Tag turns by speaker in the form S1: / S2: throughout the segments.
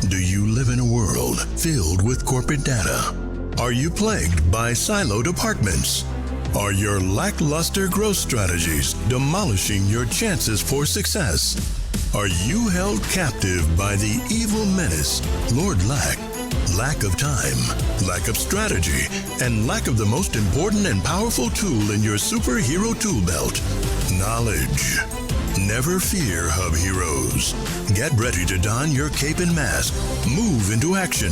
S1: Do you live in a world filled with corporate data? Are you plagued by siloed departments? Are your lackluster growth strategies demolishing your chances for success? Are you held captive by the evil menace, Lord Lack? Lack of time, lack of strategy, and lack of the most important and powerful tool in your superhero tool belt, knowledge. Never fear, HubHeroes. Get ready to don your cape and mask, move into action,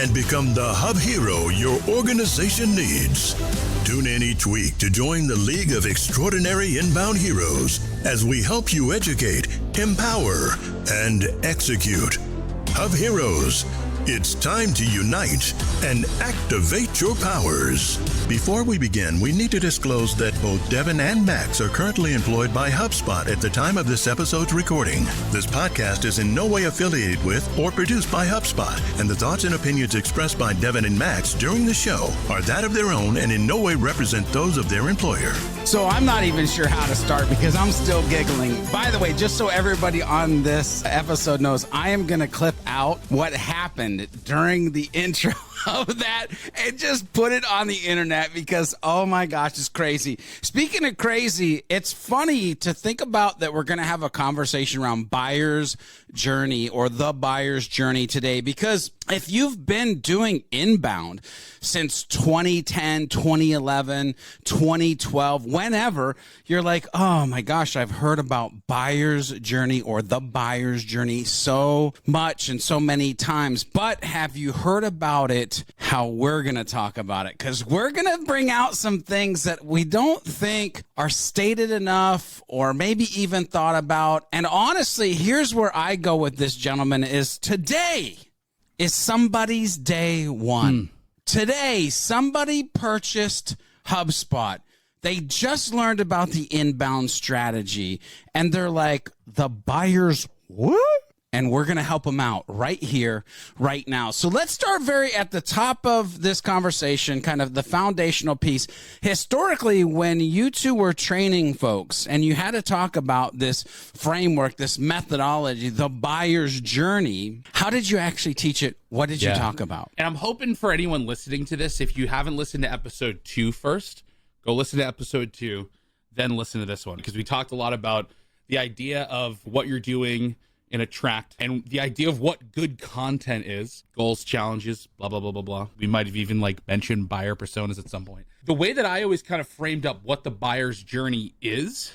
S1: and become the Hub Hero your organization needs. Tune in each week to join the League of Extraordinary Inbound Heroes as we help you educate, empower, and execute. HubHeroes, it's time to unite and activate your powers. Before we begin, we need to disclose that both Devin and Max are currently employed by HubSpot at the time of this episode's recording. This podcast is in no way affiliated with or produced by HubSpot, and the thoughts and opinions expressed by Devin and Max during the show are that of their own and in no way represent those of their employer.
S2: So I'm not even sure how to start because I'm still giggling. By the way, just so everybody on this episode knows, I am going to clip out what happened during the intro of that and just put it on the internet because, oh my gosh, it's crazy. Speaking of crazy, it's funny to think about that we're going to have a conversation around buyer's journey or the buyer's journey today, because if you've been doing inbound since 2010, 2011, 2012, whenever, you're like, oh my gosh, I've heard about buyer's journey or the buyer's journey so much and so many times, but have you heard about it, how we're going to talk about it? Because we're going to bring out some things that we don't think are stated enough or maybe even thought about. And honestly, here's where I go with this, gentlemen, is today is somebody's day one. Today, somebody purchased HubSpot. They just learned about the inbound strategy, and they're like, the buyer's what? And we're going to help them out right here, right now. So let's start very at the top of this conversation, kind of the foundational piece. Historically, when you two were training folks and you had to talk about this framework, this methodology, the buyer's journey, how did you actually teach it? What did you talk about?
S3: And I'm hoping for anyone listening to this, if you haven't listened to episode 2 first, go listen to episode 2, then listen to this one, because we talked a lot about the idea of what you're doing in a tract and the idea of what good content is, goals, challenges, blah, blah, blah, blah, blah. We might have even mentioned buyer personas at some point. The way that I always kind of framed up what the buyer's journey is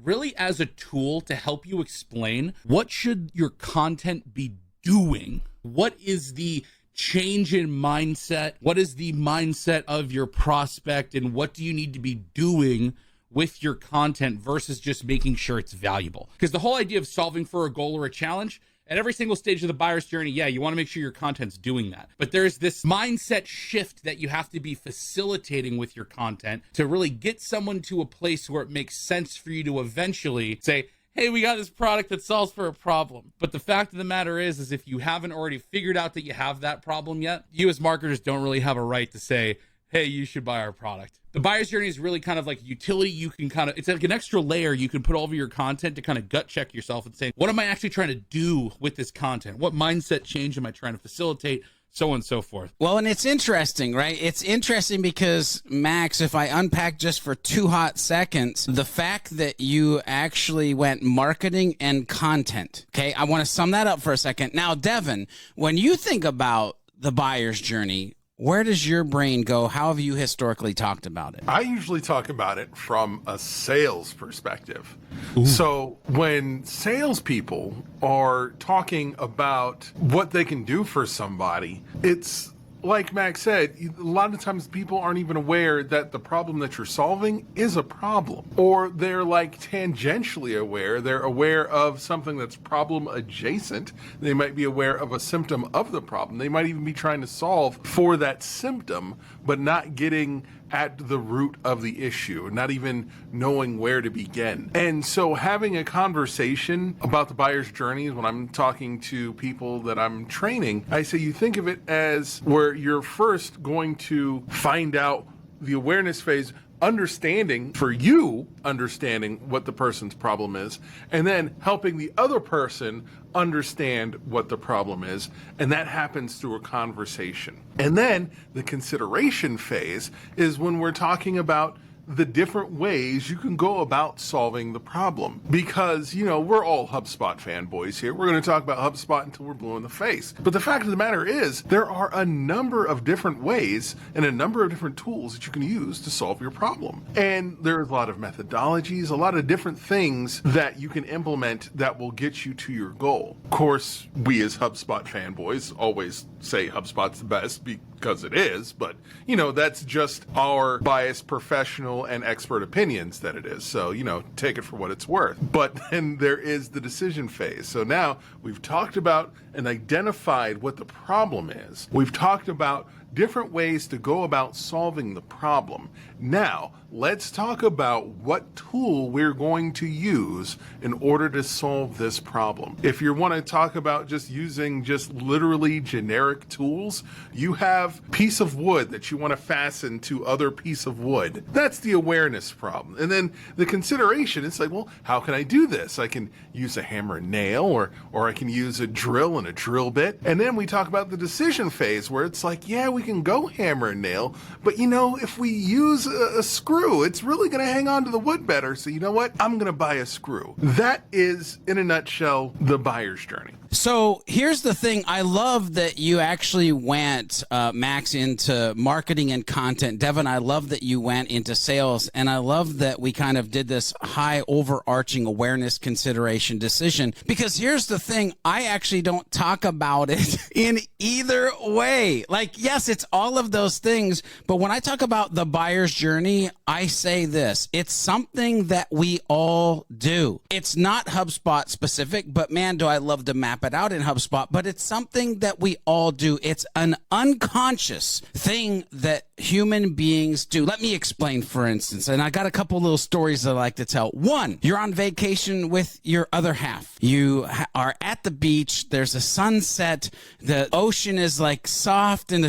S3: really as a tool to help you explain what should your content be doing? What is the change in mindset? What is the mindset of your prospect? And what do you need to be doing with your content versus just making sure it's valuable? Because the whole idea of solving for a goal or a challenge at every single stage of the buyer's journey, you want to make sure your content's doing that. But there's this mindset shift that you have to be facilitating with your content to really get someone to a place where it makes sense for you to eventually say, hey, we got this product that solves for a problem. But the fact of the matter is if you haven't already figured out that you have that problem yet, you as marketers don't really have a right to say, hey, you should buy our product. The buyer's journey is really kind of like utility. You can it's like an extra layer you can put over your content to kind of gut check yourself and say, what am I actually trying to do with this content? What mindset change am I trying to facilitate? So on and so forth.
S2: Well, and it's interesting, right? It's interesting because, Max, if I unpack just for 2 hot seconds, the fact that you actually went marketing and content, okay? I want to sum that up for a second. Now, Devin, when you think about the buyer's journey, where does your brain go? How have you historically talked about it?
S4: I usually talk about it from a sales perspective.
S3: Ooh.
S4: So when salespeople are talking about what they can do for somebody, it's like Max said, a lot of times people aren't even aware that the problem that you're solving is a problem. Or they're tangentially aware. They're aware of something that's problem adjacent. They might be aware of a symptom of the problem. They might even be trying to solve for that symptom, but not getting at the root of the issue, not even knowing where to begin. And so having a conversation about the buyer's journey, when I'm talking to people that I'm training, I say you think of it as where you're first going to find out the awareness phase, understanding what the person's problem is, and then helping the other person understand what the problem is, and that happens through a conversation. And then the consideration phase is when we're talking about the different ways you can go about solving the problem. Because, we're all HubSpot fanboys here. We're going to talk about HubSpot until we're blue in the face. But the fact of the matter is, there are a number of different ways and a number of different tools that you can use to solve your problem. And there's a lot of methodologies, a lot of different things that you can implement that will get you to your goal. Of course, we as HubSpot fanboys always say HubSpot's the best because it is, but, that's just our biased professional and expert opinions that it is. So, take it for what it's worth. But then there is the decision phase. So now we've talked about and identified what the problem is. We've talked about different ways to go about solving the problem. Now, let's talk about what tool we're going to use in order to solve this problem. If you want to talk about just using literally generic tools, you have piece of wood that you want to fasten to other piece of wood. That's the awareness problem. And then the consideration, it's like, well, how can I do this? I can use a hammer and nail, or I can use a drill and a drill bit. And then we talk about the decision phase where it's like, yeah, we can go hammer and nail, but if we use a screw, it's really going to hang on to the wood better. So you know what? I'm going to buy a screw. That is, in a nutshell, the buyer's journey.
S2: So here's the thing. I love that you actually went, Max, into marketing and content. Devin, I love that you went into sales. And I love that we kind of did this high overarching awareness, consideration, decision. Because here's the thing. I actually don't talk about it in either way. Like, yes, it's all of those things. But when I talk about the buyer's journey, I say this. It's something that we all do. It's not HubSpot specific, but man, do I love to map it out in HubSpot, but it's something that we all do. It's an unconscious thing that human beings do. Let me explain, for instance, and I got a couple little stories that I like to tell. One, you're on vacation with your other half. You are at the beach. There's a sunset. The ocean is like soft and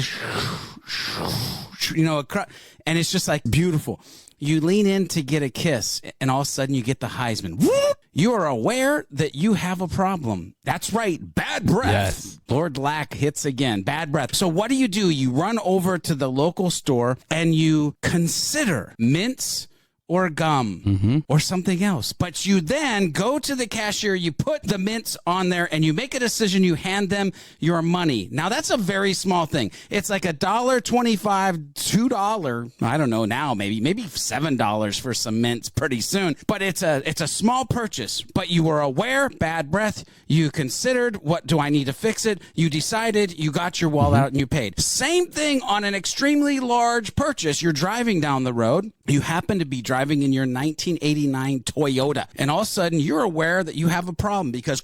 S2: and it's just like beautiful. You lean in to get a kiss, and all of a sudden you get the Heisman. Whoop! You are aware that you have a problem. That's right. Bad breath. Yes. Lord Lack hits again. Bad breath. So what do? You run over to the local store and you consider mints or gum or something else. But you then go to the cashier, you put the mints on there, and you make a decision. You hand them your money. Now, that's a very small thing. It's like $1.25, $2, I don't know now, maybe $7 for some mints pretty soon. But it's a small purchase. But you were aware, bad breath. You considered, what do I need to fix it? You decided, you got your wallet out and you paid. Same thing on an extremely large purchase. You're driving down the road. You happen to be driving in your 1989 Toyota, and all of a sudden you're aware that you have a problem because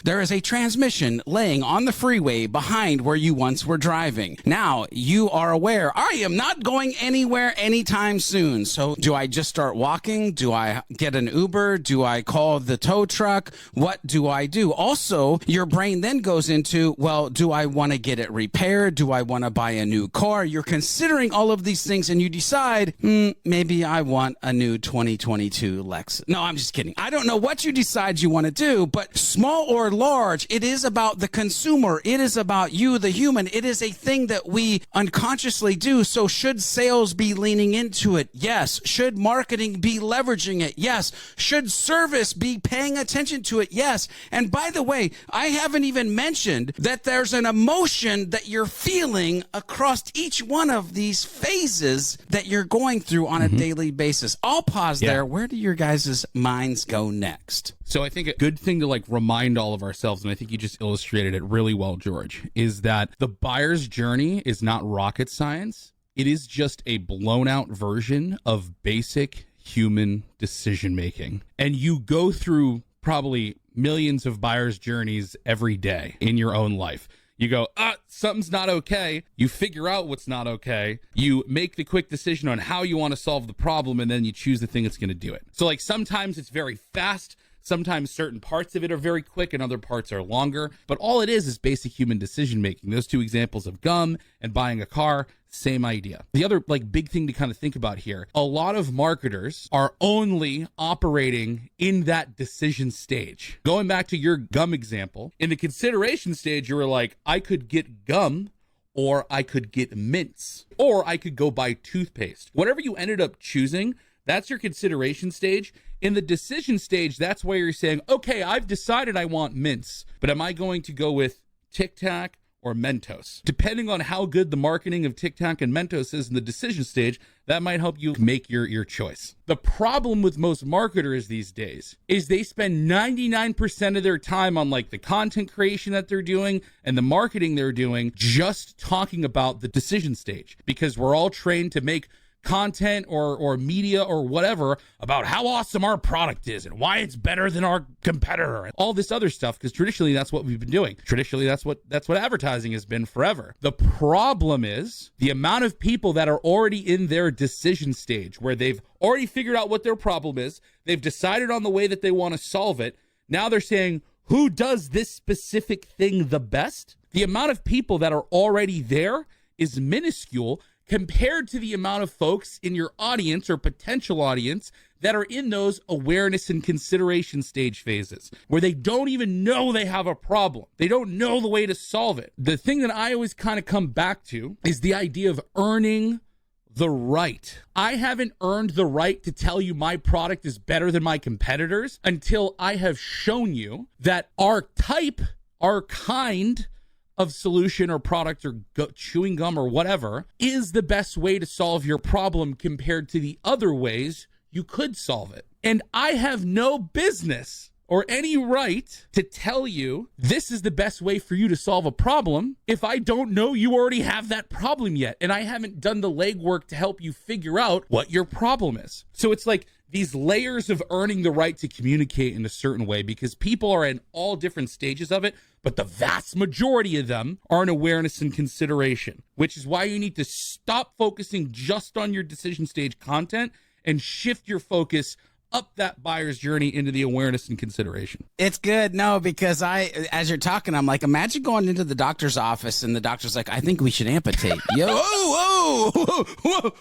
S2: there is a transmission laying on the freeway behind where you once were driving. Now you are aware, I am not going anywhere anytime soon. So do I just start walking? Do I get an Uber? Do I call the tow truck? What do I do? Also, your brain then goes into, well, do I want to get it repaired? Do I want to buy a new car? You're considering all of these things and you decide, maybe I want a new 2022 Lexus. No, I'm just kidding. I don't know what you decide you want to do, but small or large, it is about the consumer. It is about you, the human. It is a thing that we unconsciously do. So should sales be leaning into it? Yes. Should marketing be leveraging it? Yes. Should service be paying attention to it? Yes. And by the way, I haven't even mentioned that there's an emotion that you're feeling across each one of these phases that you're going through on a daily basis. I'll pause there. Where do your guys' minds go next?
S3: So I think a good thing to remind all of ourselves, and I think you just illustrated it really well, George, is that the buyer's journey is not rocket science. It is just a blown out version of basic human decision making. And you go through probably millions of buyer's journeys every day in your own life. You go, something's not okay. You figure out what's not okay. You make the quick decision on how you want to solve the problem, and then you choose the thing that's going to do it. So sometimes it's very fast. Sometimes certain parts of it are very quick and other parts are longer, but all it is basic human decision making. Those two examples of gum and buying a car, same idea. The other big thing to kind of think about here, a lot of marketers are only operating in that decision stage. Going back to your gum example, in the consideration stage, you were like, I could get gum, or I could get mints, or I could go buy toothpaste. Whatever you ended up choosing, that's your consideration stage. In the decision stage, that's where you're saying, okay, I've decided I want mints, but am I going to go with Tic Tac or Mentos? Depending on how good the marketing of Tic Tac and Mentos is in the decision stage, that might help you make your choice. The problem with most marketers these days is they spend 99% of their time on the content creation that they're doing and the marketing they're doing just talking about the decision stage, because we're all trained to make content or media or whatever about how awesome our product is and why it's better than our competitor and all this other stuff, because traditionally that's what we've been doing. Traditionally that's what advertising has been forever. The problem is the amount of people that are already in their decision stage where they've already figured out what their problem is, they've decided on the way that they want to solve it. Now they're saying, who does this specific thing the best? The amount of people that are already there is minuscule compared to the amount of folks in your audience or potential audience that are in those awareness and consideration stage phases where they don't even know they have a problem. They don't know the way to solve it. The thing that I always kind of come back to is the idea of earning the right. I haven't earned the right to tell you my product is better than my competitors until I have shown you that our kind of solution or product or chewing gum or whatever is the best way to solve your problem compared to the other ways you could solve it. And I have no business or any right to tell you this is the best way for you to solve a problem if I don't know you already have that problem yet and I haven't done the legwork to help you figure out what your problem is. So it's like these layers of earning the right to communicate in a certain way, because people are in all different stages of it, but the vast majority of them are in awareness and consideration, which is why you need to stop focusing just on your decision stage content and shift your focus up that buyer's journey into the awareness and consideration.
S2: It's good. No, because as you're talking, I'm like, imagine going into the doctor's office and the doctor's like, I think we should amputate. Yo, whoa,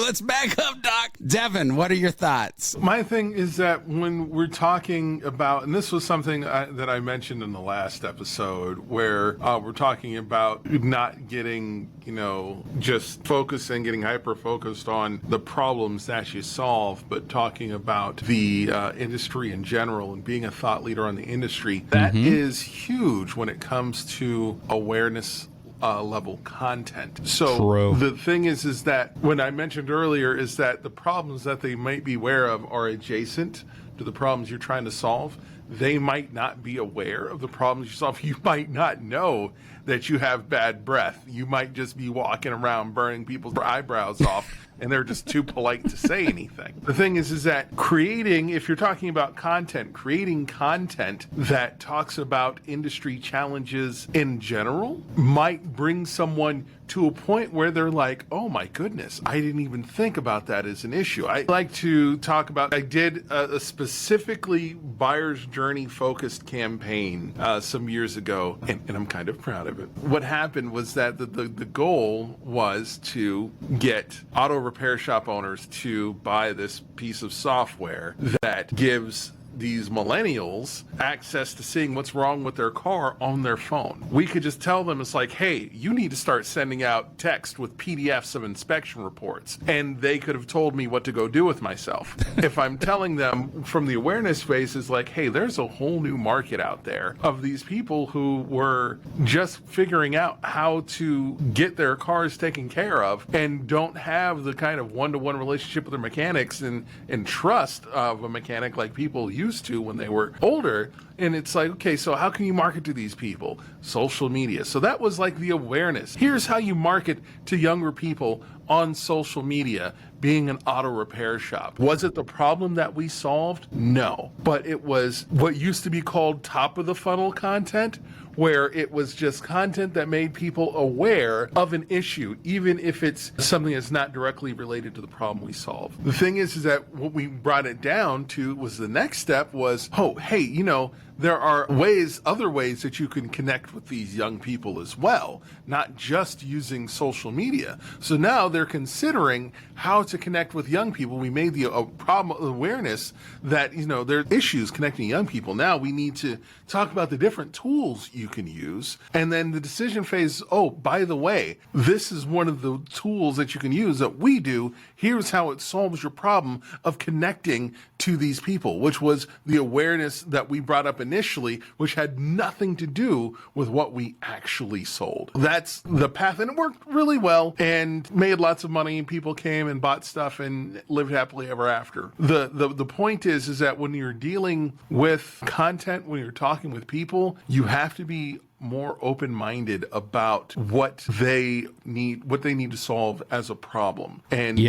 S2: let's back up, doc. Devin, what are your thoughts?
S4: My thing is that when we're talking about, and this was something that I mentioned in the last episode, where we're talking about not getting, just focusing, getting hyper-focused on the problems that you solve, but talking about the industry in general and being a thought leader on the industry, that is huge when it comes to awareness level content. So
S3: True.
S4: The thing is that when I mentioned earlier is that the problems that they might be aware of are adjacent to the problems you're trying to solve. They might not be aware of the problems you solve. You might not know that you have bad breath. You might just be walking around burning people's eyebrows off and they're just too polite to say anything. The thing is that if you're talking about content, creating content that talks about industry challenges in general might bring someone to a point where they're like, oh my goodness, I didn't even think about that as an issue. I like to talk about, I did a specifically buyer's journey focused campaign some years ago, and I'm kind of proud of it. What happened was that the goal was to get auto repair shop owners to buy this piece of software that gives these millennials access to seeing what's wrong with their car on their phone. We could just tell them, it's like, hey, you need to start sending out text with PDFs of inspection reports. And they could have told me what to go do with myself. If I'm telling them from the awareness phase is like, hey, there's a whole new market out there of these people who were just figuring out how to get their cars taken care of and don't have the kind of one-to-one relationship with their mechanics and trust of a mechanic like people used to when they were older. And it's like, okay, so how can you market to these people? Social media. So that was like the awareness. Here's how you market to younger people on social media. being an auto repair shop. Was it the problem that we solved? No. But it was what used to be called top of the funnel content, where it was just content that made people aware of an issue, even if it's something that's not directly related to the problem we solved. The thing is that what we brought it down to was the next step was, oh, hey, you know, there are other ways that you can connect with these young people as well, not just using social media. So now they're considering how to connect with young people. We made the problem awareness that, you know, there are issues connecting young people. Now we need to talk about the different tools you can use. And then the decision phase, oh, by the way, this is one of the tools that you can use that we do. Here's how it solves your problem of connecting to these people, which was the awareness that we brought up initially, which had nothing to do with what we actually sold. That's the path, and it worked really well and made lots of money. People came and bought stuff and lived happily ever after. The point is that when you're dealing with content, when you're talking with people, you have to be more open-minded about what they need to solve as a problem. And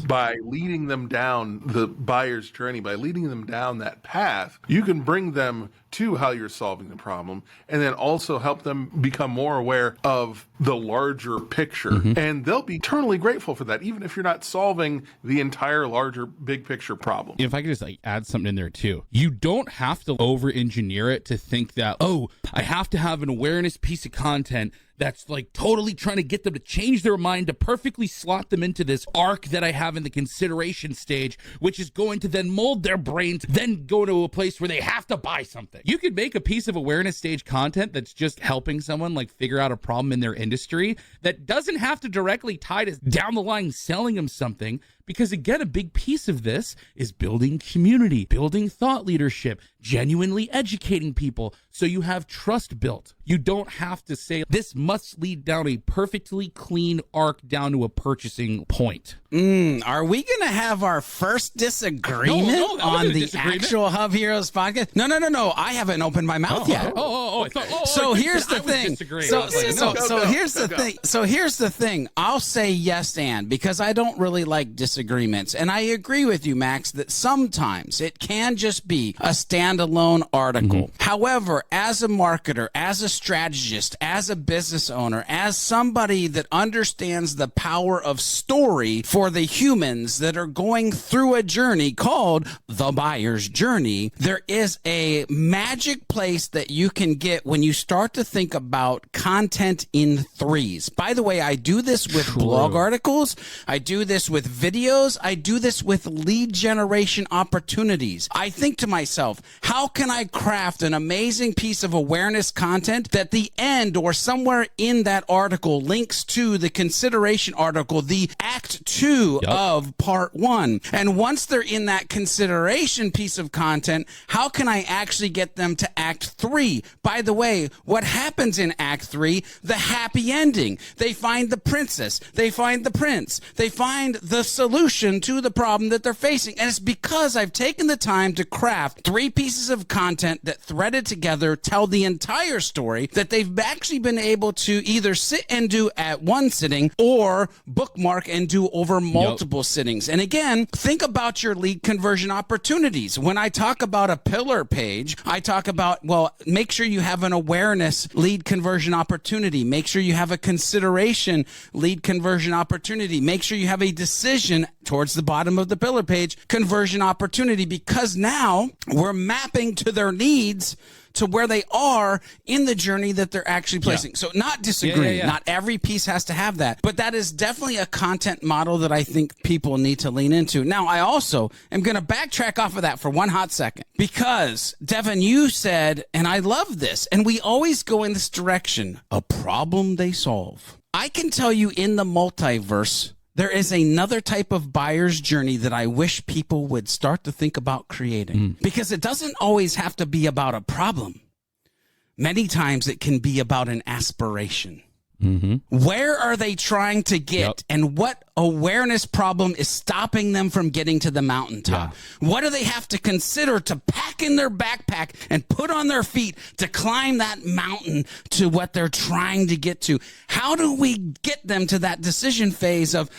S4: by leading them down the buyer's journey, by leading them down that path, you can bring them to how you're solving the problem, and then also help them become more aware of the larger picture. And they'll be eternally grateful for that, even if you're not solving the entire larger big picture problem.
S3: If I could just add something in there too, you don't have to over engineer it to think that, oh, I have to have an awareness piece of content that's like totally trying to get them to change their mind to perfectly slot them into this arc that I have in the consideration stage, which is going to then mold their brains, then go to a place where they have to buy something. You could make a piece of awareness stage content that's just helping someone like figure out a problem in their industry that doesn't have to directly tie to down the line selling them something. Because again, a big piece of this is building community, building thought leadership, genuinely educating people so you have trust built. You don't have to say this must lead down a perfectly clean arc down to a purchasing point.
S2: Are we going to have our first disagreement on the actual Hub Heroes podcast? No. I haven't opened my mouth yet. So here's the thing. So here's the thing. I'll say yes and, because I don't really like disagreements. And I agree with you, Max, that sometimes it can just be a standalone article. However, as a marketer, as a strategist, as a business owner, as somebody that understands the power of story for the humans that are going through a journey called the buyer's journey, there is a magic place that you can get when you start to think about content in threes. By the way, I do this with blog articles. I do this with videos. I do this with lead generation opportunities. I think to myself, how can I craft an amazing piece of awareness content that the end or somewhere in that article links to the consideration article, the Act 2 of Part 1. And once they're in that consideration piece of content, how can I actually get them to Act 3? By the way, what happens in Act 3? The happy ending. They find the princess. They find the prince. They find the solution to the problem that they're facing. And it's because I've taken the time to craft 3 pieces of content that threaded together tell the entire story that they've actually been able to either sit and do at one sitting or bookmark and do over multiple sittings. And again, think about your lead conversion opportunities. When I talk about a pillar page, I talk about, well, make sure you have an awareness lead conversion opportunity. Make sure you have a consideration lead conversion opportunity. Make sure you have a decision towards the bottom of the pillar page conversion opportunity, because now we're mapping to their needs to where they are in the journey that they're actually placing. So not disagreeing. Not every piece has to have that. But that is definitely a content model that I think people need to lean into. Now, I also am going to backtrack off of that for one hot second, because Devin, you said, and I love this, and we always go in this direction, a problem they solve. I can tell you in the multiverse, there is another type of buyer's journey that I wish people would start to think about creating, because it doesn't always have to be about a problem. Many times it can be about an aspiration. Where are they trying to get, and what awareness problem is stopping them from getting to the mountaintop? What do they have to consider to pack in their backpack and put on their feet to climb that mountain to what they're trying to get to? How do we get them to that decision phase of,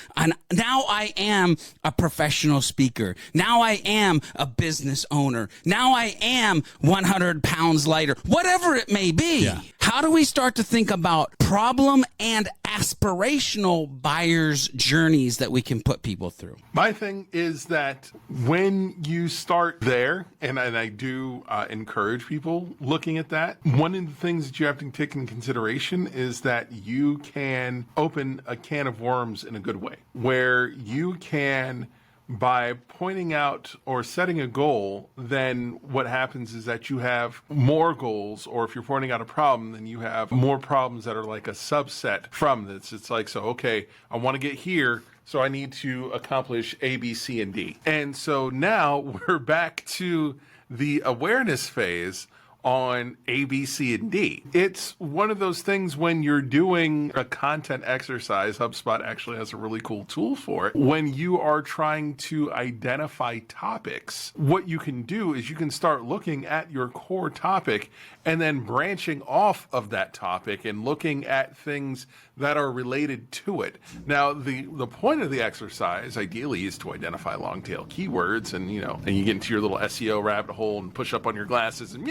S2: now I am a professional speaker, now I am a business owner, now I am 100 pounds lighter, whatever it may be? How do we start to think about problem and aspirational buyers' journeys that we can put people through?
S4: My thing is that when you start there, and I do encourage people looking at that, one of the things that you have to take into consideration is that you can open a can of worms in a good way, where you can, by pointing out or setting a goal, then what happens is that you have more goals, or if you're pointing out a problem, then you have more problems that are like a subset from this. It's like, so, okay, I want to get here, so I need to accomplish A, B, C, and D. And so now we're back to the awareness phase on A, B, C, and D. It's one of those things when you're doing a content exercise. HubSpot actually has a really cool tool for it. When you are trying to identify topics, what you can do is you can start looking at your core topic and then branching off of that topic and looking at things that are related to it. Now, the point of the exercise ideally is to identify long tail keywords, and and you get into your little SEO rabbit hole and push up on your glasses and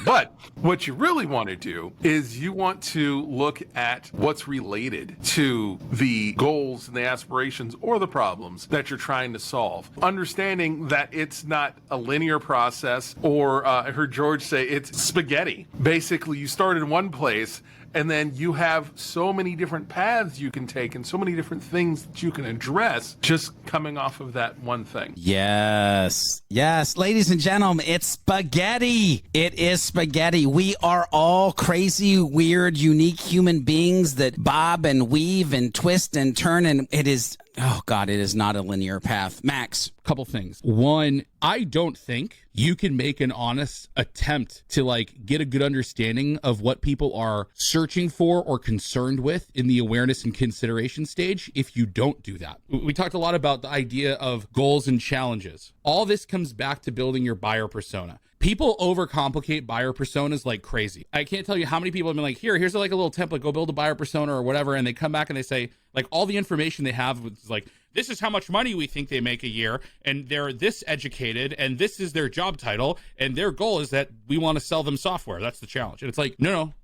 S4: but what you really want to do is you want to look at what's related to the goals and the aspirations or the problems that you're trying to solve. Understanding that it's not a linear process, or I heard George say it's spaghetti. Basically, you start in one place, and then you have so many different paths you can take and so many different things that you can address just coming off of that one thing.
S2: Yes. Yes. Ladies and gentlemen, it's spaghetti. It is spaghetti. We are all crazy, weird, unique human beings that bob and weave and twist and turn. And it is, oh God, it is not a linear path. Max.
S3: Couple things. One, I don't think you can make an honest attempt to get a good understanding of what people are searching for or concerned with in the awareness and consideration stage if you don't do that. We talked a lot about the idea of goals and challenges. All this comes back to building your buyer persona. People overcomplicate buyer personas like crazy. I can't tell you how many people have been like, here's a little template, go build a buyer persona or whatever. And they come back and they say, all the information they have is this is how much money we think they make a year, and they're this educated, and this is their job title, and their goal is that we want to sell them software. That's the challenge. And it's no.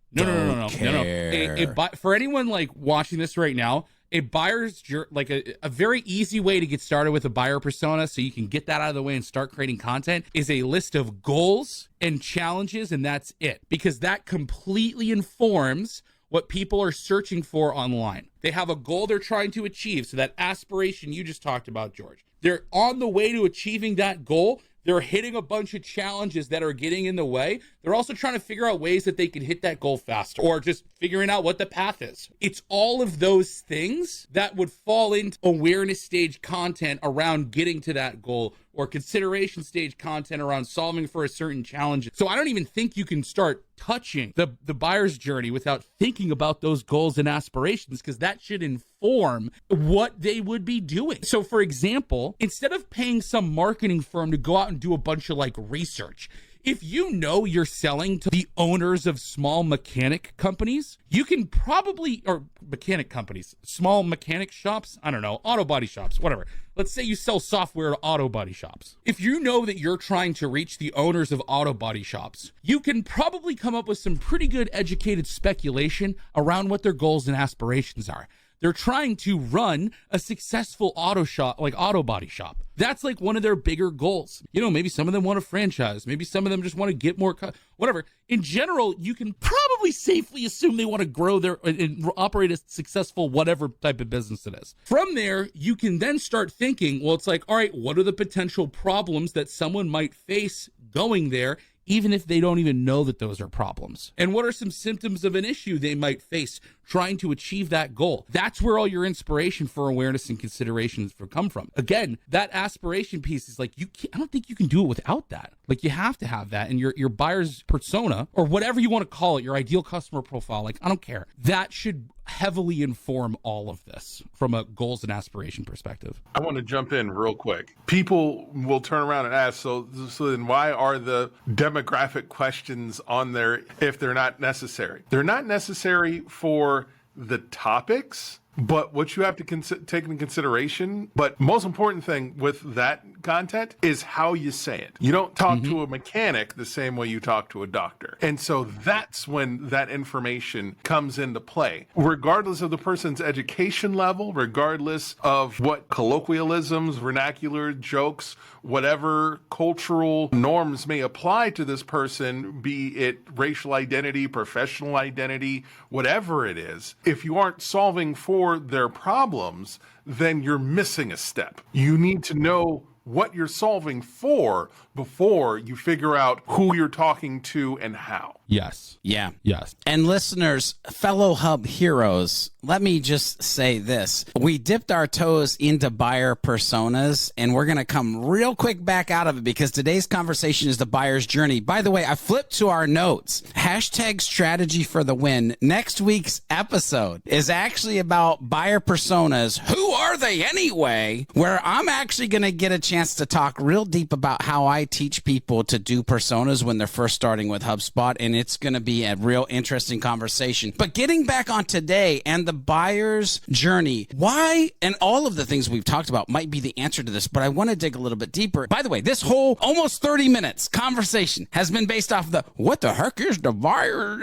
S3: For anyone watching this right now, a buyer's a very easy way to get started with a buyer persona, so you can get that out of the way and start creating content, is a list of goals and challenges, and that's it, because that completely informs what people are searching for online. They have a goal they're trying to achieve. So that aspiration you just talked about, George, they're on the way to achieving that goal. They're hitting a bunch of challenges that are getting in the way. They're also trying to figure out ways that they can hit that goal faster, or just figuring out what the path is. It's all of those things that would fall into awareness stage content around getting to that goal, or consideration stage content around solving for a certain challenge. So I don't even think you can start touching the buyer's journey without thinking about those goals and aspirations, because that should inform what they would be doing. So for example, instead of paying some marketing firm to go out and do a bunch of research, if you know you're selling to the owners of small mechanic companies, you can probably, or mechanic companies, small mechanic shops, I don't know, auto body shops, whatever. Let's say you sell software to auto body shops. If you know that you're trying to reach the owners of auto body shops, you can probably come up with some pretty good educated speculation around what their goals and aspirations are. They're trying to run a successful auto shop, auto body shop. That's one of their bigger goals. Maybe some of them want a franchise. Maybe some of them just want to get more, whatever. In general, you can probably safely assume they want to grow their and operate a successful whatever type of business it is. From there, you can then start thinking, well, it's all right, what are the potential problems that someone might face going there, even if they don't even know that those are problems? And what are some symptoms of an issue they might face trying to achieve that goal. That's where all your inspiration for awareness and considerations come from. Again, that aspiration piece is like, I don't think you can do it without that. Like, you have to have that, and your buyer's persona, or whatever you want to call it, your ideal customer profile, like, I don't care. That should heavily inform all of this from a goals and aspiration perspective.
S4: I want to jump in real quick. People will turn around and ask, so then why are the demographic questions on there if they're not necessary? They're not necessary for the topics, but what you have to take into consideration, but most important thing with that content is how you say it. You don't talk to a mechanic the same way you talk to a doctor. And so that's when that information comes into play. Regardless of the person's education level, regardless of what colloquialisms, vernacular, jokes, whatever cultural norms may apply to this person, be it racial identity, professional identity, whatever it is, if you aren't solving for their problems, then you're missing a step. You need to know what you're solving for before you figure out who you're talking to and how.
S3: Yes.
S2: Yeah.
S3: Yes.
S2: And listeners, fellow Hub heroes, let me just say this. We dipped our toes into buyer personas, and we're going to come real quick back out of it because today's conversation is the buyer's journey. By the way, I flipped to our notes. Hashtag strategy for the win. Next week's episode is actually about buyer personas. Who are they anyway? Where I'm actually going to get a chance to talk real deep about how I teach people to do personas when they're first starting with HubSpot, and it's going to be a real interesting conversation. But getting back on today and the buyer's journey, why, and all of the things we've talked about might be the answer to this, but I want to dig a little bit deeper. By the way, this whole almost 30 minutes conversation has been based off the, what the heck is the buyer?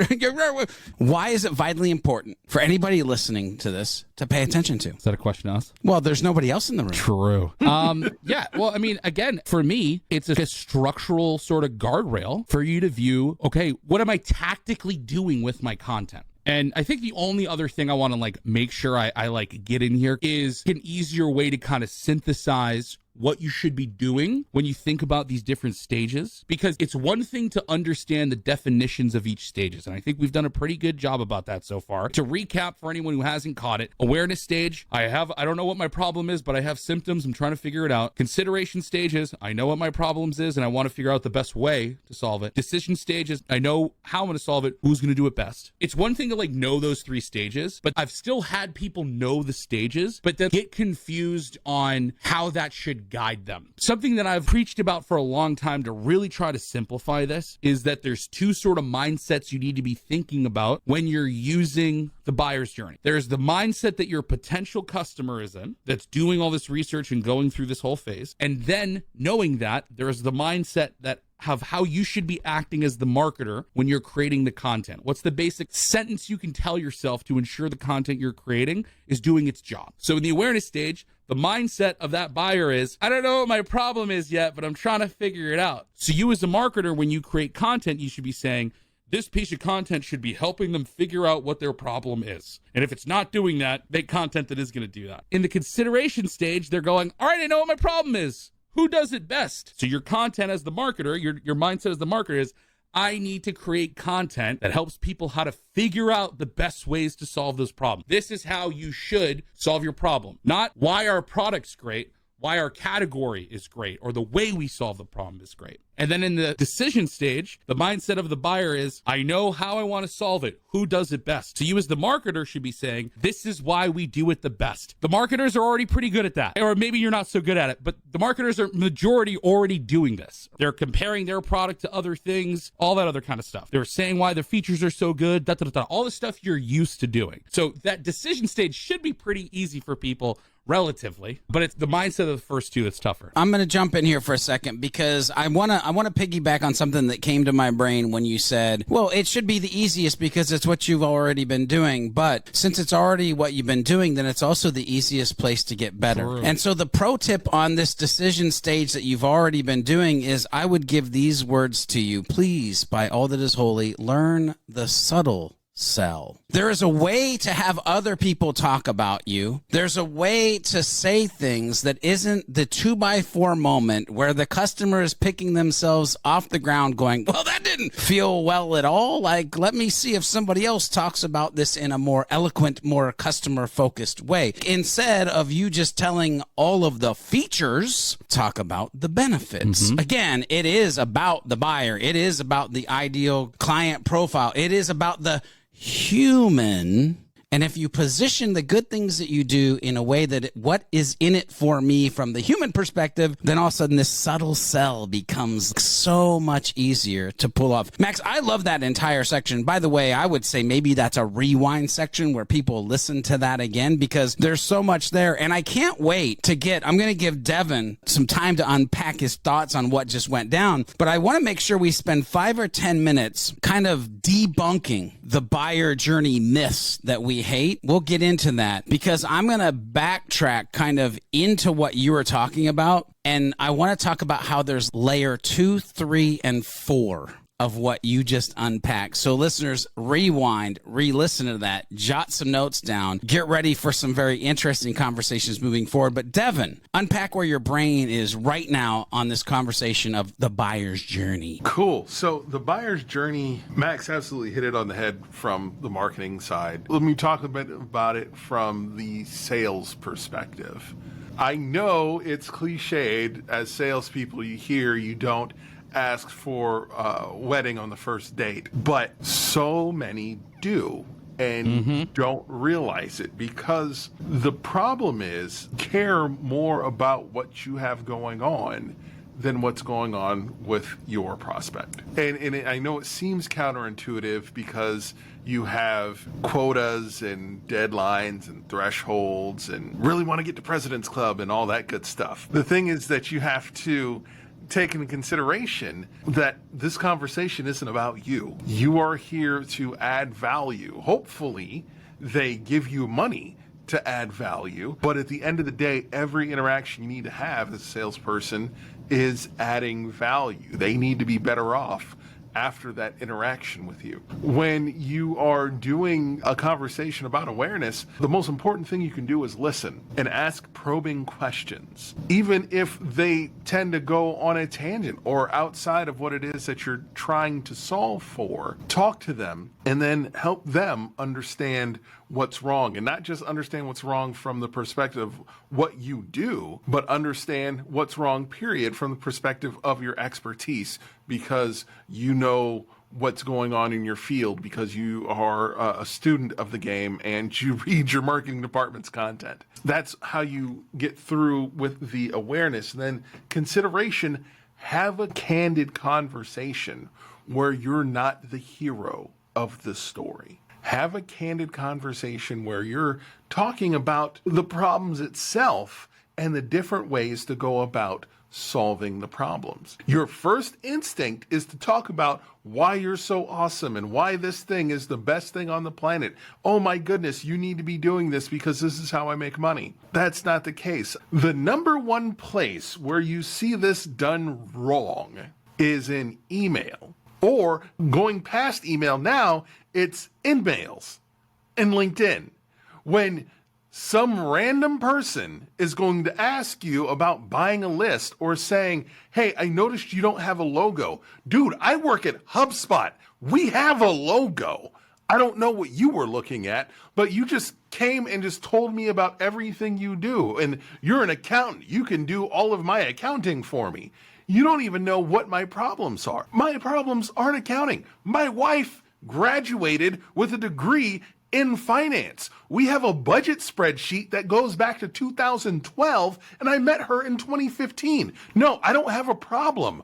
S2: Why is it vitally important for anybody listening to this to pay attention to?
S3: Is that a question to us?
S2: Well, there's nobody else in the room.
S3: True. Yeah. Well, I mean, again, for me, it's a structural sort of guardrail for you to view, okay, what am I tactically doing with my content? And I think the only other thing I want to like make sure I like get in here is an easier way to kind of synthesize what you should be doing when you think about these different stages, because it's one thing to understand the definitions of each stages. And I think we've done a pretty good job about that so far. To recap for anyone who hasn't caught it, awareness stage, I don't know what my problem is, but I have symptoms. I'm trying to figure it out. Consideration stages, I know what my problems is and I want to figure out the best way to solve it. Decision stages, I know how I'm going to solve it, who's going to do it best. It's one thing to like know those three stages, but I've still had people know the stages, but then get confused on how that should guide them. Something that I've preached about for a long time to really try to simplify this is that there's two sort of mindsets you need to be thinking about when you're using the buyer's journey. There's the mindset that your potential customer is in, that's doing all this research and going through this whole phase. And then knowing that, there's the mindset that of how you should be acting as the marketer when you're creating the content. What's the basic sentence you can tell yourself to ensure the content you're creating is doing its job? So in the awareness stage, the mindset of that buyer is, I don't know what my problem is yet, but I'm trying to figure it out. So you as a marketer, when you create content, you should be saying, this piece of content should be helping them figure out what their problem is. And if it's not doing that, make content that is going to do that. In the consideration stage, they're going, all right, I know what my problem is. Who does it best? So your content as the marketer, your mindset as the marketer is, I need to create content that helps people how to figure out the best ways to solve those problems. This is how you should solve your problem. Not why our product's great, why our category is great, or the way we solve the problem is great. And then in the decision stage, the mindset of the buyer is, I know how I want to solve it. Who does it best? So you as the marketer should be saying, this is why we do it the best. The marketers are already pretty good at that. Or maybe you're not so good at it, but the marketers are majority already doing this. They're comparing their product to other things, all that other kind of stuff. They're saying why their features are so good, all the stuff you're used to doing. So that decision stage should be pretty easy for people relatively, but it's the mindset of the first two that's tougher.
S2: I'm going to jump in here for a second because I want to piggyback on something that came to my brain when you said, well, it should be the easiest because it's what you've already been doing. But since it's already what you've been doing, then it's also the easiest place to get better. True. And so the pro tip on this decision stage that you've already been doing is I would give these words to you. Please, by all that is holy, learn the subtle sell. There is a way to have other people talk about you. There's a way to say things that isn't the 2x4 moment where the customer is picking themselves off the ground going, well, that didn't feel well at all. Like, let me see if somebody else talks about this in a more eloquent, more customer focused way. Instead of you just telling all of the features, talk about the benefits. Again, it is about the buyer. It is about the ideal client profile. It is about the human. And if you position the good things that you do in a way that what is in it for me from the human perspective, then all of a sudden this subtle sell becomes so much easier to pull off. Max, I love that entire section. By the way, I would say maybe that's a rewind section where people listen to that again because there's so much there. And I can't wait to I'm going to give Devin some time to unpack his thoughts on what just went down. But I want to make sure we spend 5 or 10 minutes kind of debunking the buyer journey myths that we hate. We'll get into that because I'm going to backtrack kind of into what you were talking about. And I want to talk about how there's layer 2, 3, and 4 of what you just unpacked. So listeners, rewind, re-listen to that, jot some notes down, get ready for some very interesting conversations moving forward. But Devin, unpack where your brain is right now on this conversation of the buyer's journey.
S4: Cool. So the buyer's journey, Max absolutely hit it on the head from the marketing side. Let me talk a bit about it from the sales perspective. I know it's cliched as salespeople, you don't ask for a wedding on the first date, but so many do and don't realize it because the problem is care more about what you have going on than what's going on with your prospect. And I know it seems counterintuitive because you have quotas and deadlines and thresholds and really want to get to President's Club and all that good stuff. The thing is that you have to take into consideration that this conversation isn't about you. You are here to add value. Hopefully, they give you money to add value. But at the end of the day, every interaction you need to have as a salesperson is adding value. They need to be better off after that interaction with you. When you are doing a conversation about awareness, the most important thing you can do is listen and ask probing questions. Even if they tend to go on a tangent or outside of what it is that you're trying to solve for, talk to them and then help them understand what's wrong, and not just understand what's wrong from the perspective of what you do, but understand what's wrong, period, from the perspective of your expertise, because you know what's going on in your field, because you are a student of the game and you read your marketing department's content. That's how you get through with the awareness. And then consideration, have a candid conversation where you're not the hero of the story. Have a candid conversation where you're talking about the problems itself and the different ways to go about solving the problems. Your first instinct is to talk about why you're so awesome and why this thing is the best thing on the planet. Oh my goodness, you need to be doing this because this is how I make money. That's not the case. The number one place where you see this done wrong is in email. Or going past email now, it's in mails and LinkedIn. When some random person is going to ask you about buying a list or saying, hey, I noticed you don't have a logo. Dude, I work at HubSpot. We have a logo. I don't know what you were looking at, but you just came and just told me about everything you do. And you're an accountant. You can do all of my accounting for me. You don't even know what my problems are. My problems aren't accounting. My wife graduated with a degree in finance. We have a budget spreadsheet that goes back to 2012, and I met her in 2015. No, I don't have a problem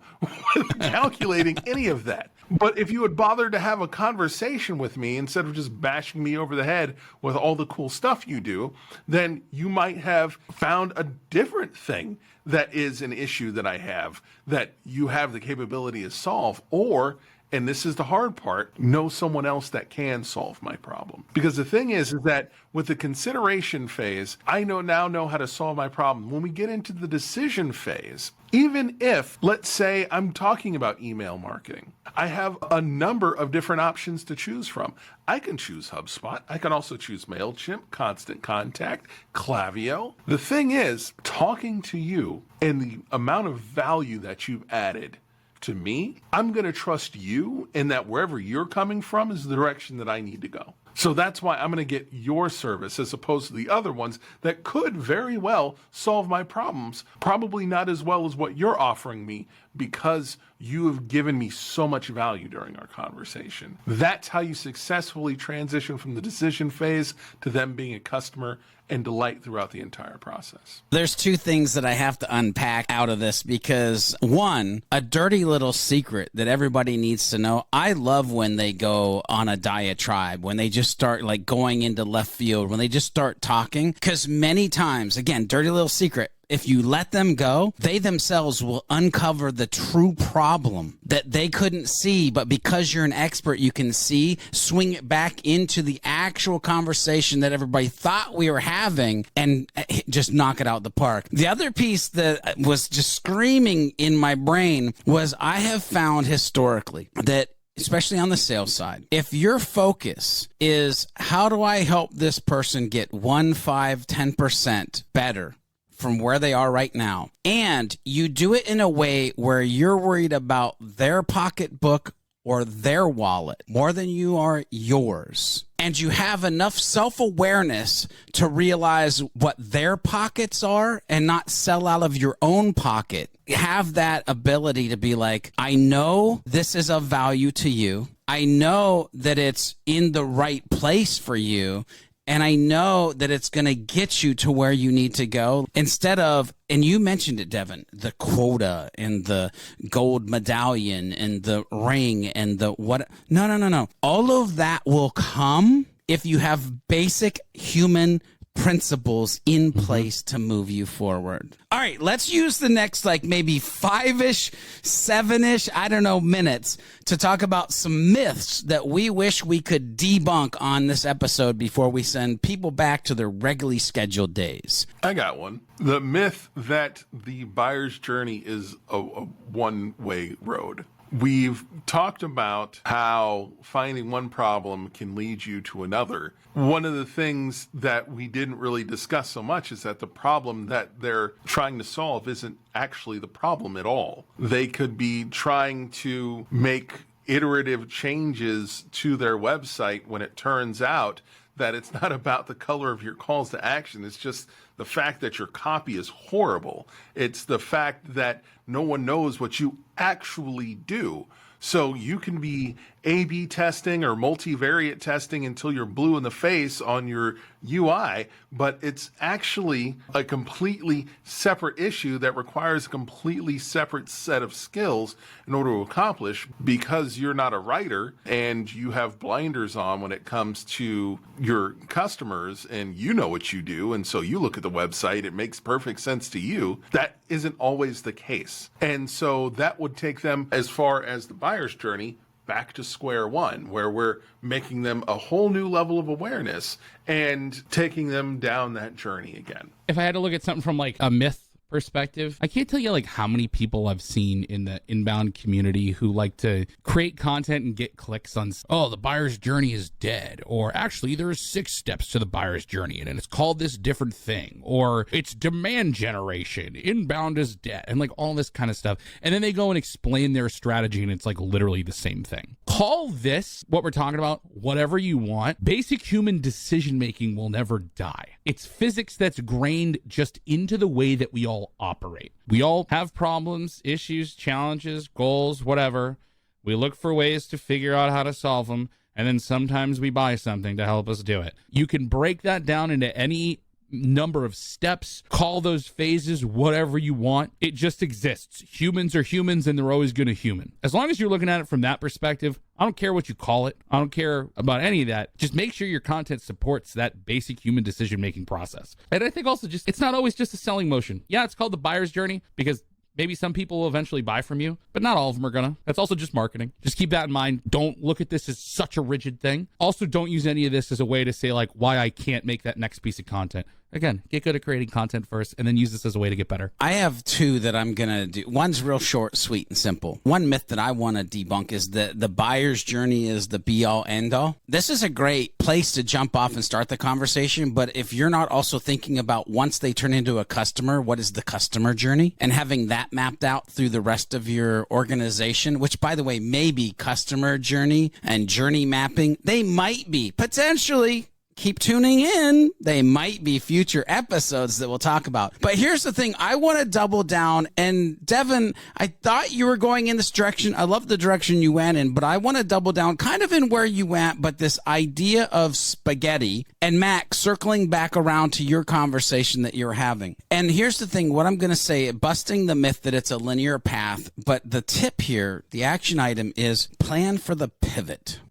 S4: with calculating any of that. But if you would bother to have a conversation with me instead of just bashing me over the head with all the cool stuff you do, then you might have found a different thing that is an issue that I have that you have the capability to solve. Or and this is the hard part, know someone else that can solve my problem. Because the thing is that with the consideration phase, I now know how to solve my problem. When we get into the decision phase, even if, let's say, I'm talking about email marketing, I have a number of different options to choose from. I can choose HubSpot. I can also choose MailChimp, Constant Contact, Klaviyo. The thing is, talking to you and the amount of value that you've added to me, I'm going to trust you in that wherever you're coming from is the direction that I need to go. So that's why I'm going to get your service as opposed to the other ones that could very well solve my problems, probably not as well as what you're offering me because you have given me so much value during our conversation. That's how you successfully transition from the decision phase to them being a customer and delight throughout the entire process.
S2: There's two things that I have to unpack out of this because, one, a dirty little secret that everybody needs to know. I love when they go on a diatribe, when they just start like going into left field, when they just start talking, because many times, again, dirty little secret, if you let them go, they themselves will uncover the true problem that they couldn't see, but because you're an expert, you can see, swing it back into the actual conversation that everybody thought we were having and just knock it out the park. The other piece that was just screaming in my brain was I have found historically that especially on the sales side, if your focus is how do I help this person get 1, 5, 10% better from where they are right now, and you do it in a way where you're worried about their pocketbook or their wallet more than you are yours, and you have enough self-awareness to realize what their pockets are and not sell out of your own pocket, have that ability to be like, I know this is of value to you. I know that it's in the right place for you. And I know that it's going to get you to where you need to go instead of, and you mentioned it, Devin, the quota and the gold medallion and the ring and the what. No. All of that will come if you have basic human principles in place to move you forward. All right, let's use the next like maybe 5-ish, 7-ish, I don't know, minutes to talk about some myths that we wish we could debunk on this episode before we send people back to their regularly scheduled days.
S4: I got one. The myth that the buyer's journey is a one-way road. We've talked about how finding one problem can lead you to another. One of the things that we didn't really discuss so much is that the problem that they're trying to solve isn't actually the problem at all. They could be trying to make iterative changes to their website when it turns out that it's not about the color of your calls to action. It's just the fact that your copy is horrible. It's the fact that no one knows what you actually do. So you can be A/B testing or multivariate testing until you're blue in the face on your UI, but it's actually a completely separate issue that requires a completely separate set of skills in order to accomplish, because you're not a writer and you have blinders on when it comes to your customers and you know what you do. And so you look at the website, it makes perfect sense to you. That isn't always the case. And so that would take them, as far as the buyer's journey, back to square one, where we're making them a whole new level of awareness and taking them down that journey again.
S3: If I had to look at something from like a myth perspective, I can't tell you like how many people I've seen in the inbound community who like to create content and get clicks on, oh, the buyer's journey is dead, or actually there's 6 steps to the buyer's journey and it's called this different thing, or it's demand generation, inbound is dead, and like all this kind of stuff. And then they go and explain their strategy and it's like literally the same thing. Call this, what we're talking about, whatever you want. Basic human decision making will never die. It's physics that's grained just into the way that we all operate. We all have problems, issues, challenges, goals, whatever. We look for ways to figure out how to solve them, and then sometimes we buy something to help us do it. You can break that down into any number of steps, call those phases whatever you want. It just exists. Humans are humans and they're always going to human. As long as you're looking at it from that perspective, I don't care what you call it. I don't care about any of that. Just make sure your content supports that basic human decision-making process. And I think also just, it's not always just a selling motion. Yeah, it's called the buyer's journey because Maybe some people will eventually buy from you, but not all of them are gonna. That's also just marketing. Just keep that in mind. Don't look at this as such a rigid thing. Also, don't use any of this as a way to say like why I can't make that next piece of content. Again, get good at creating content first and then use this as a way to get better.
S2: I have two that I'm going to do. One's real short, sweet, and simple. One myth that I want to debunk is that the buyer's journey is the be-all, end-all. This is a great place to jump off and start the conversation, but if you're not also thinking about once they turn into a customer, what is the customer journey? And having that mapped out through the rest of your organization, which, by the way, may be customer journey and journey mapping. They might be, potentially. Keep tuning in. They might be future episodes that we'll talk about. But here's the thing. I want to double down. And Devin, I thought you were going in this direction. I love the direction you went in, but I want to double down kind of in where you went, but this idea of spaghetti. And Max, circling back around to your conversation that you're having. And here's the thing. What I'm going to say, busting the myth that it's a linear path. But the tip here, the action item is plan for the pivot.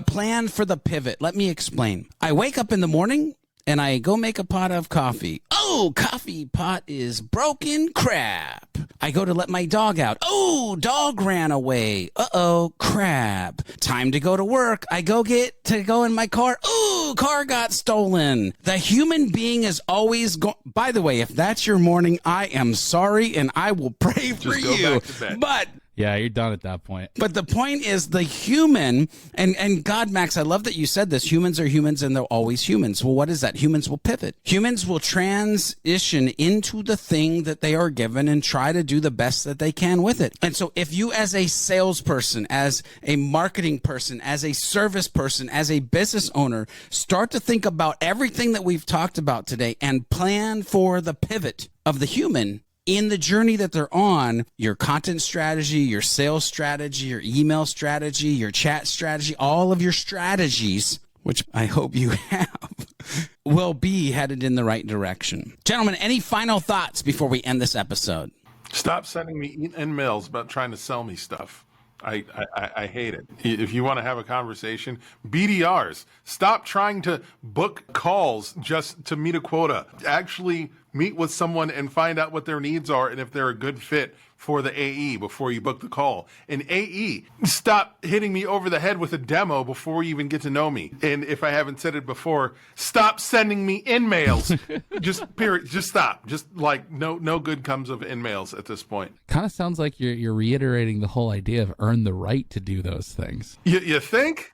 S2: Plan for the pivot. Let me explain. I wake up in the morning and I go make a pot of coffee. Oh, coffee pot is broken. Crap. I go to let my dog out. Oh, dog ran away. Uh-oh, crap. Time to go to work. I go in my car. Oh, car got stolen. The human being is always by the way, if that's your morning, I am sorry and I will pray for
S4: Just go
S2: you.
S4: back to bed.
S2: But
S3: Yeah, you're done at that point.
S2: But the point is the human, and God, Max, I love that you said this. Humans are humans and they're always humans. Well, what is that? Humans will pivot. Humans will transition into the thing that they are given and try to do the best that they can with it. And so if you as a salesperson, as a marketing person, as a service person, as a business owner, start to think about everything that we've talked about today and plan for the pivot of the human in the journey that they're on, your content strategy, your sales strategy, your email strategy, your chat strategy, all of your strategies, which I hope you have, will be headed in the right direction. Gentlemen, any final thoughts before we end this episode?
S4: Stop sending me emails about trying to sell me stuff. I hate it. If you want to have a conversation, BDRs, stop trying to book calls just to meet a quota. Actually meet with someone and find out what their needs are and if they're a good fit for the AE before you book the call. And AE, stop hitting me over the head with a demo before you even get to know me. And if I haven't said it before, stop sending me in-mails. Just period. Just stop. Just like no good comes of in-mails at this point.
S3: Kind of sounds like you're reiterating the whole idea of earn the right to do those things.
S4: You think?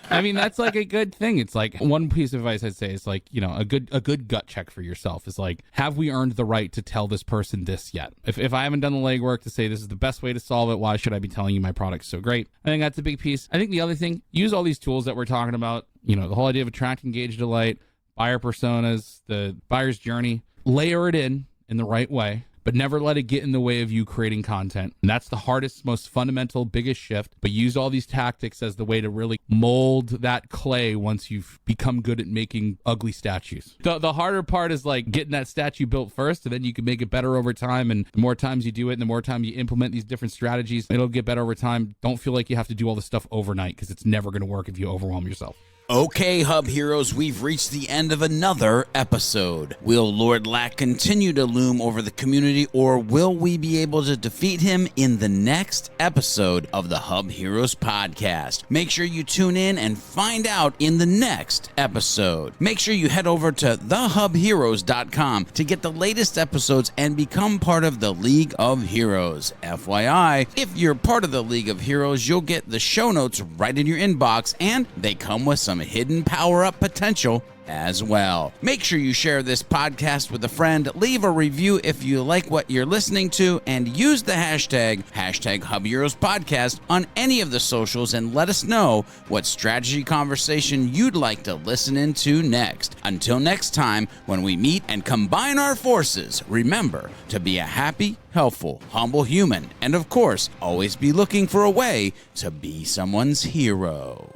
S3: I mean, that's like a good thing. It's like one piece of advice I'd say is like, you know, a good gut check for yourself is like, have we earned the right to tell this person this yet? If I haven't done the legwork to say this is the best way to solve it, why should I be telling you my product's so great? I think that's a big piece. I think the other thing, use all these tools that we're talking about, you know, the whole idea of attract, engage, delight, buyer personas, the buyer's journey, layer it in the right way, but never let it get in the way of you creating content. And that's the hardest, most fundamental, biggest shift. But use all these tactics as the way to really mold that clay once you've become good at making ugly statues. The harder part is like getting that statue built first, and then you can make it better over time. And the more times you do it, and the more time you implement these different strategies, it'll get better over time. Don't feel like you have to do all this stuff overnight, because it's never going to work if you overwhelm yourself.
S2: Okay, Hub Heroes, we've reached the end of another episode. Will Lord Lack continue to loom over the community, or will we be able to defeat him in the next episode of the Hub Heroes podcast? Make sure you tune in and find out in the next episode. Make sure you head over to thehubheroes.com to get the latest episodes and become part of the League of Heroes. FYI, if you're part of the League of Heroes, you'll get the show notes right in your inbox, and they come with some hidden power-up potential as well. Make sure you share this podcast with a friend, leave a review if you like what you're listening to, and use the hashtag HubHeroesPodcast on any of the socials and let us know what strategy conversation you'd like to listen into next. Until next time, when we meet and combine our forces, remember to be a happy, helpful, humble human, and of course, always be looking for a way to be someone's hero.